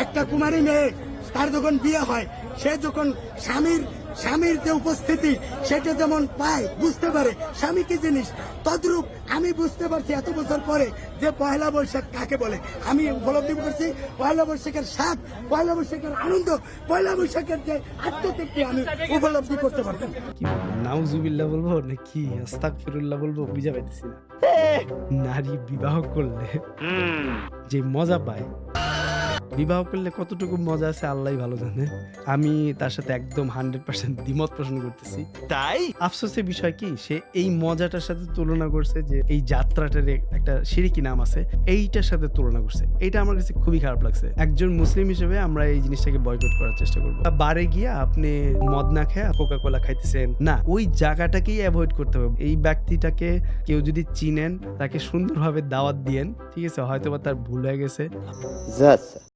একটা কুমারী মেয়ে তার যখন বিয়ে হয়, সে যখন স্বামীর যে উপস্থিতি সেটা যেমন পায়, বুঝতে পারে স্বামী কি জিনিস, তদ্রূপ আমি বুঝতে পারছি এত বছর পরে যে পয়লা বৈশাখ কাকে বলে। আমি উপলব্ধি করছি পয়লা বৈশাখের স্বাদ, পয়লা বৈশাখের আনন্দ, পয়লা বৈশাখের যে আত্মতৃপ্তি আমি উপলব্ধি করতে পারতাম। কি বলবো, নাউজুবিল্লাহ বলবো নাকি আস্তাগফিরুল্লাহ বলবো বুঝা পাইতেছি না। নারী বিবাহ করলে যে মজা পায়, বিবাহ করলে কতটুকু মজা আছে আল্লাহই ভালো জানে। আমি তার সাথে একদম 100% দ্বিমত পোষণ করতেছি। তাই আফসোসের বিষয় কি, সে এই মজাটার সাথে তুলনা করছে যে এই যাত্রাটার একটা শিরকি নাম আছে, এইটার সাথে তুলনা করছে। এইটা আমার কাছে খুবই খারাপ লাগছে। একজন মুসলিম হিসেবে আমরা এই জিনিসটাকে বয়কট করার চেষ্টা করবো। বারে গিয়া আপনি মদ না খেয়ে কোকা কোলা খাইতেছেন না, ওই জায়গাটাকেই অ্যাভয়েড করতে হবে। এই ব্যক্তিটাকে কেউ যদি চিনেন, তাকে সুন্দরভাবে দাওয়াত দিয়েন, ঠিক আছে, হয়তোবা তার ভুল হয়ে গেছে।